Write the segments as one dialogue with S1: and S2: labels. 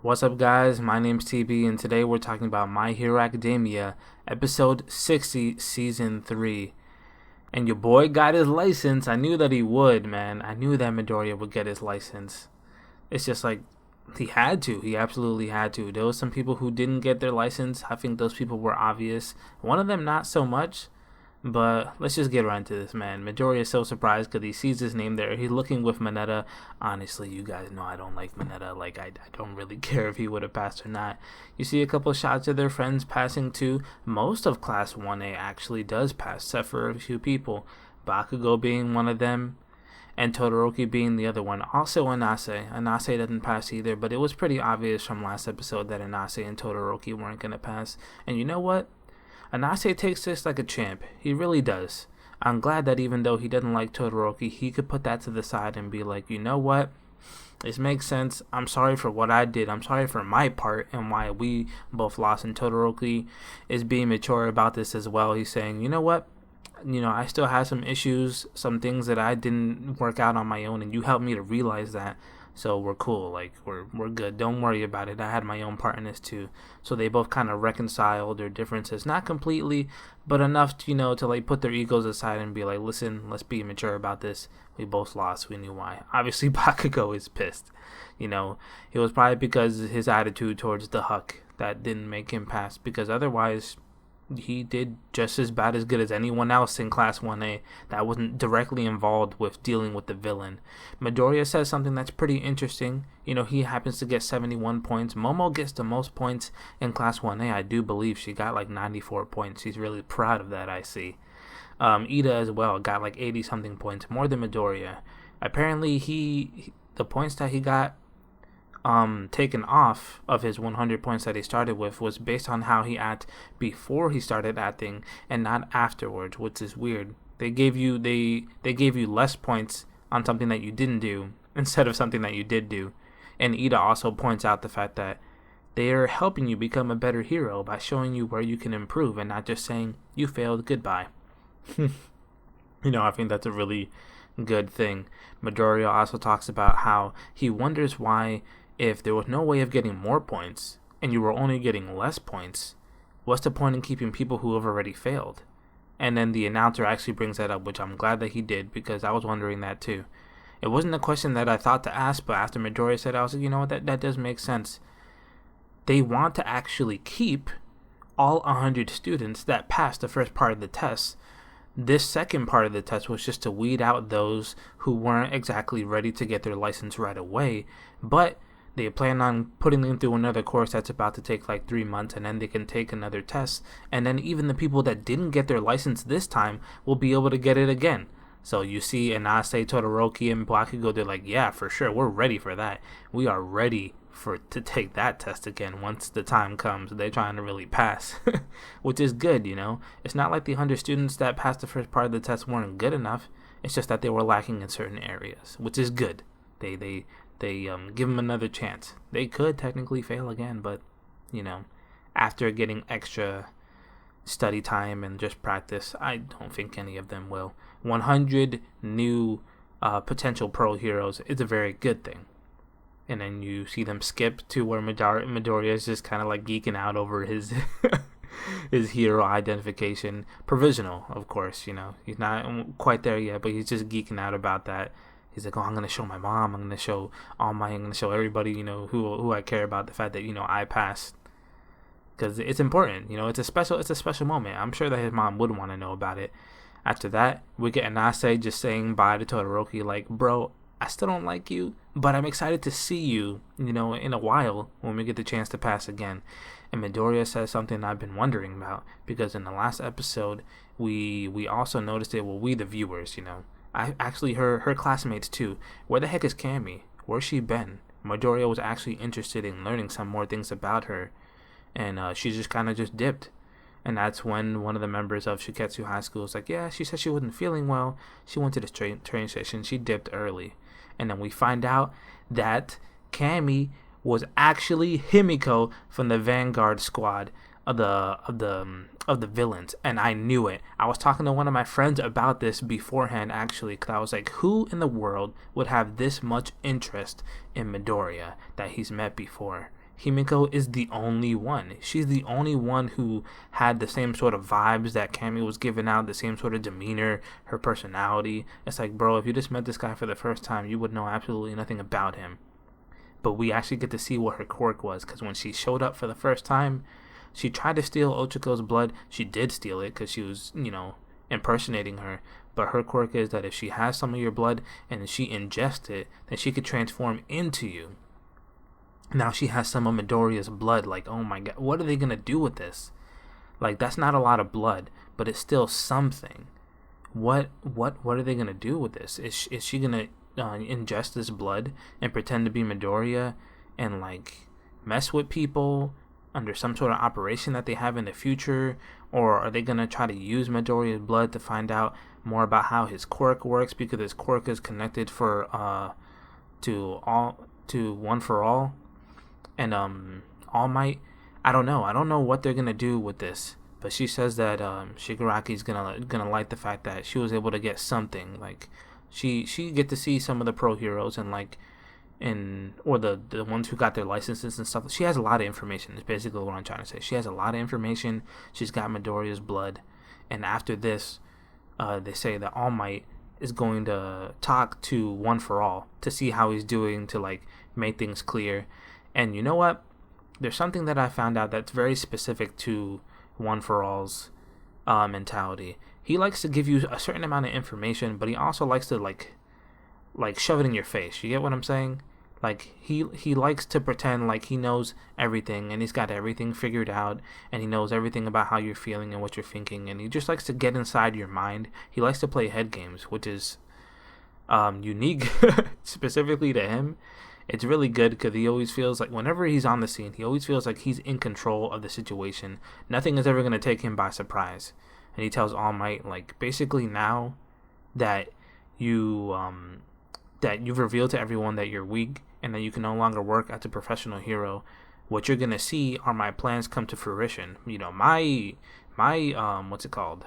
S1: What's up, guys? My name's TB, and today we're talking about My Hero Academia, episode 60, season 3. And your boy got his license. I knew that he would, man. I knew that Midoriya would get his license. It's just like, he had to. He absolutely had to. There was some people who didn't get their license. I think those people were obvious. One of them, not so much. But let's just get right into this, man. Midoriya is so surprised because he sees his name there. He's looking with Mineta. Honestly, you guys know I don't like Mineta. Like, I don't really care if he would have passed or not. You see a couple shots of their friends passing too. Most of Class 1A actually does pass, except for a few people. Bakugo being one of them, and Todoroki being the other one. Also Anase. Anase doesn't pass either, but it was pretty obvious from last episode that Anase and Todoroki weren't going to pass. And you know what? Anase takes this like a champ. He really does. I'm glad that even though he doesn't like Todoroki, he could put that to the side and be like, you know what? This makes sense. I'm sorry for what I did. I'm sorry for my part and why we both lost. And Todoroki is being mature about this as well. He's saying, you know what? I still have some issues, some things that I didn't work out on my own, and you helped me to realize that. So we're cool, like we're good. Don't worry about it. I had my own part in this too. So they both kind of reconciled their differences, not completely, but enough to like put their egos aside and be like, listen, let's be mature about this. We both lost. We knew why. Obviously, Bakugo is pissed. It was probably because of his attitude towards the Huck that didn't make him pass. Because otherwise, he did just as good as anyone else in Class 1A that wasn't directly involved with dealing with the villain. Midoriya says something that's pretty interesting. He happens to get 71 points. Momo gets the most points in Class 1A. I do believe she got like 94 points. She's really proud of that, I see. Ida as well got like 80 something points, more than Midoriya. Apparently the points that he got taken off of his 100 points that he started with was based on how he acted before he started acting and not afterwards, which is weird. They gave you less points on something that you didn't do instead of something that you did do. And Ida also points out the fact that they are helping you become a better hero by showing you where you can improve and not just saying you failed, goodbye. I think that's a really good thing. Midoriya also talks about how he wonders why, if there was no way of getting more points and you were only getting less points, what's the point in keeping people who have already failed? And then the announcer actually brings that up, which I'm glad that he did, because I was wondering that too. It wasn't a question that I thought to ask, but after Midoriya said, I was like, you know what, that does make sense. They want to actually keep all 100 students that passed the first part of the test. This second part of the test was just to weed out those who weren't exactly ready to get their license right away, but they plan on putting them through another course that's about to take like 3 months, and then they can take another test, and then even the people that didn't get their license this time will be able to get it again. So you see Anase, Todoroki, and Bakugo, they're like, yeah, for sure, we're ready for that. We are ready to take that test again once the time comes. They're trying to really pass, which is good, It's not like the 100 students that passed the first part of the test weren't good enough. It's just that they were lacking in certain areas, which is good. They give them another chance. They could technically fail again, but, after getting extra study time and just practice, I don't think any of them will. 100 new potential pro heroes is a very good thing. And then you see them skip to where Midoriya is just kind of like geeking out over his his hero identification. Provisional, of course, He's not quite there yet, but he's just geeking out about that. He's like, oh, I'm going to show my mom. I'm going to show everybody, who I care about, the fact that, I passed. Because it's important, it's a special moment. I'm sure that his mom would want to know about it. After that, we get Anase just saying bye to Todoroki, like, bro, I still don't like you, but I'm excited to see you, in a while when we get the chance to pass again. And Midoriya says something I've been wondering about, because in the last episode, we also noticed it, well, we the viewers, I actually, her classmates too. Where the heck is Cammy? Where's she been? Midoriya was actually interested in learning some more things about her, and she just kind of just dipped. And that's when one of the members of Shiketsu High School was like, yeah, she said she wasn't feeling well. She went to the train station. She dipped early. And then we find out that Cammy was actually Himiko from the Vanguard squad of the villains, and I knew it. I was talking to one of my friends about this beforehand, actually, because I was like, who in the world would have this much interest in Midoriya that he's met before? Himiko is the only one. She's the only one who had the same sort of vibes that Cammy was giving out, the same sort of demeanor, her personality. It's like, bro, if you just met this guy for the first time, you would know absolutely nothing about him. But we actually get to see what her quirk was, because when she showed up for the first time, she tried to steal Ochiko's blood. She did steal it because she was, impersonating her. But her quirk is that if she has some of your blood and she ingests it, then she could transform into you. Now she has some of Midoriya's blood. Like, oh my god, what are they gonna do with this? Like, that's not a lot of blood, but it's still something. What are they gonna do with this? Is she gonna ingest this blood and pretend to be Midoriya and like mess with people under some sort of operation that they have in the future? Or are they gonna try to use Midoriya's blood to find out more about how his quirk works, because his quirk is connected to One for All and All Might? I don't know what they're gonna do with this, but she says that Shigaraki's gonna like the fact that she was able to get something. Like she get to see some of the pro heroes and or the ones who got their licenses and stuff. She has a lot of information. Is basically what I'm trying to say. She has a lot of information. She's got Midoriya's blood, and after this, they say that All Might is going to talk to One for All to see how he's doing, to like make things clear. And you know what? There's something that I found out that's very specific to One for All's mentality. He likes to give you a certain amount of information, but he also likes to like shove it in your face. You get what I'm saying? Like he likes to pretend like he knows everything and he's got everything figured out and he knows everything about how you're feeling and what you're thinking, and he just likes to get inside your mind. He likes to play head games, which is unique specifically to him. It's really good because he always feels like whenever he's on the scene, he always feels like he's in control of the situation. Nothing is ever going to take him by surprise. And he tells All Might, like, basically now that you've revealed to everyone that you're weak and that you can no longer work as a professional hero, what you're going to see are my plans come to fruition. You know, my what's it called?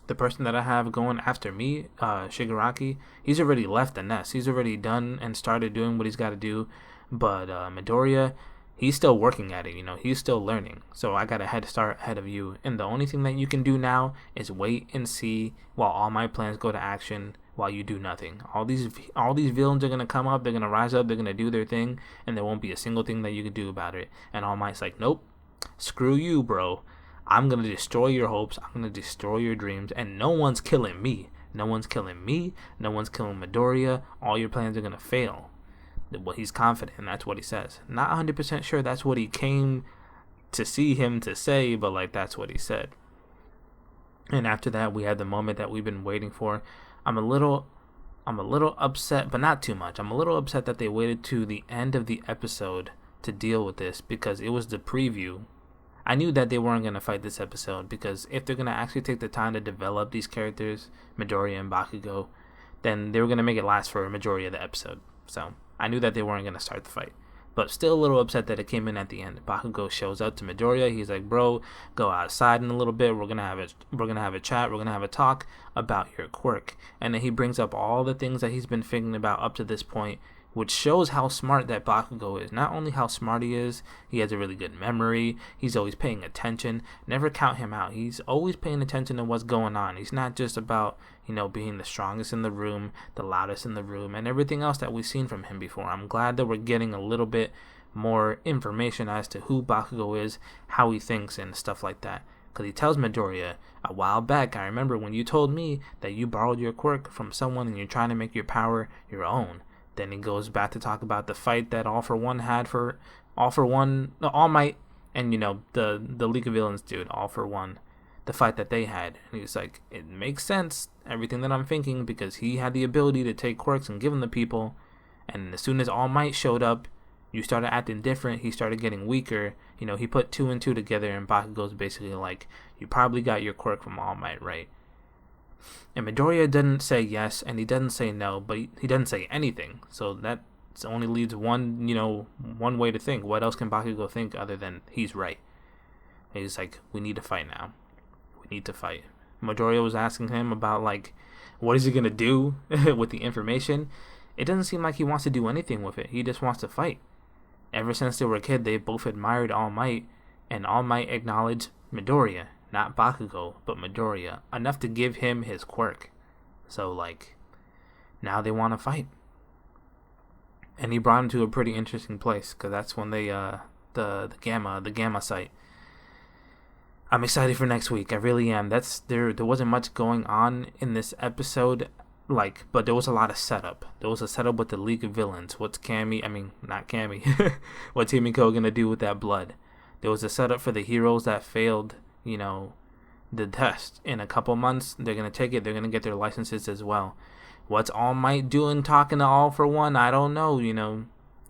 S1: The person that I have going after me, Shigaraki, he's already left the nest. He's already done and started doing what he's got to do. But Midoriya, he's still working at it, he's still learning. So I got a head start ahead of you. And the only thing that you can do now is wait and see while all my plans go to action, while you do nothing. All these villains are going to come up, they're going to rise up, they're going to do their thing, and there won't be a single thing that you can do about it. And All Might's like, nope, screw you, bro. I'm going to destroy your hopes. I'm going to destroy your dreams. And no one's killing me. No one's killing me. No one's killing Midoriya. All your plans are going to fail. Well, he's confident. And that's what he says. Not 100% sure that's what he came to see him to say, but like that's what he said. And after that, we had the moment that we've been waiting for. I'm a little upset, but not too much. I'm a little upset that they waited to the end of the episode to deal with this, because it was the preview. I knew that they weren't going to fight this episode, because if they're going to actually take the time to develop these characters, Midoriya and Bakugo, then they were going to make it last for a majority of the episode. So I knew that they weren't going to start the fight. But still a little upset that it came in at the end. Bakugo shows up to Midoriya. He's like, bro, go outside in a little bit. We're gonna have a chat. We're gonna have a talk about your quirk. And then he brings up all the things that he's been thinking about up to this point, which shows how smart that Bakugo is. Not only how smart he is, he has a really good memory. He's always paying attention. Never count him out. He's always paying attention to what's going on. He's not just about, being the strongest in the room, the loudest in the room, and everything else that we've seen from him before. I'm glad that we're getting a little bit more information as to who Bakugo is, how he thinks, and stuff like that. Because he tells Midoriya, a while back, I remember when you told me that you borrowed your quirk from someone and you're trying to make your power your own. Then he goes back to talk about the fight that All Might and the League of Villains dude, All for One, the fight that they had. And he's like, it makes sense, everything that I'm thinking, because he had the ability to take quirks and give them to people. And as soon as All Might showed up, you started acting different. He started getting weaker. He put 2 and 2 together, and Bakugo's basically like, you probably got your quirk from All Might, right? And Midoriya doesn't say yes, and he doesn't say no, but he doesn't say anything. So that only leaves one way to think. What else can Bakugo think other than he's right? And he's like, we need to fight now. We need to fight. Midoriya was asking him about, like, what is he going to do with the information? It doesn't seem like he wants to do anything with it. He just wants to fight. Ever since they were a kid, they both admired All Might, and All Might acknowledged Midoriya, not Bakugo, but Midoriya, enough to give him his quirk. So, like, now they want to fight. And he brought him to a pretty interesting place, because that's when they, the Gamma site. I'm excited for next week. I really am. There wasn't much going on in this episode, but there was a lot of setup. There was a setup with the League of Villains. What's not Cammy. What's Himiko gonna do with that blood? There was a setup for the heroes that failed, the test. In a couple months, they're gonna take it. They're gonna get their licenses as well. What's All Might doing talking to All for One? I don't know.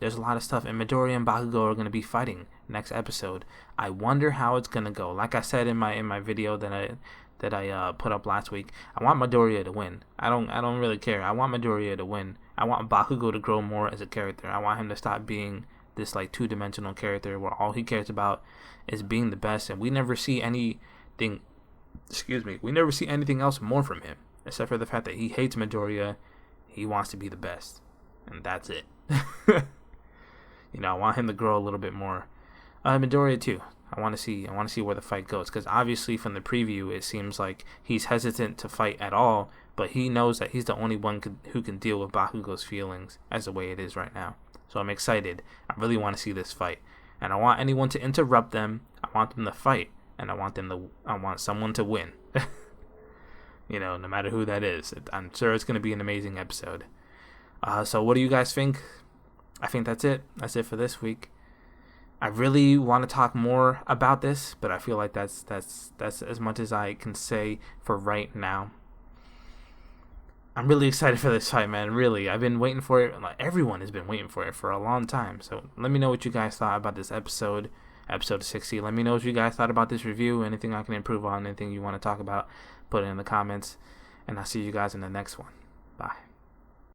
S1: There's a lot of stuff. And Midoriya and Bakugo are gonna be fighting next episode. I wonder how it's gonna go. Like I said in my video that I put up last week, I want Midoriya to win. I don't really care. I want Midoriya to win. I want Bakugo to grow more as a character. I want him to stop being this two-dimensional character where all he cares about is being the best, and we never see anything. We never see anything else more from him except for the fact that he hates Midoriya. He wants to be the best, and that's it. I want him to grow a little bit more. Midoriya too. I want to see where the fight goes, because obviously from the preview it seems like he's hesitant to fight at all, but he knows that he's the only one who can deal with Bakugo's feelings as the way it is right now. So I'm excited. I really want to see this fight, and I want anyone to interrupt them. I want them to fight, and I want someone to win. No matter who that is. I'm sure it's going to be an amazing episode. So what do you guys think? I think that's it. That's it for this week. I really want to talk more about this, but I feel like that's as much as I can say for right now. I'm really excited for this fight, man. Really, I've been waiting for it. Everyone has been waiting for it for a long time. So let me know what you guys thought about this episode 60. Let me know what you guys thought about this review. Anything I can improve on, anything you want to talk about, put it in the comments. And I'll see you guys in the next one. Bye.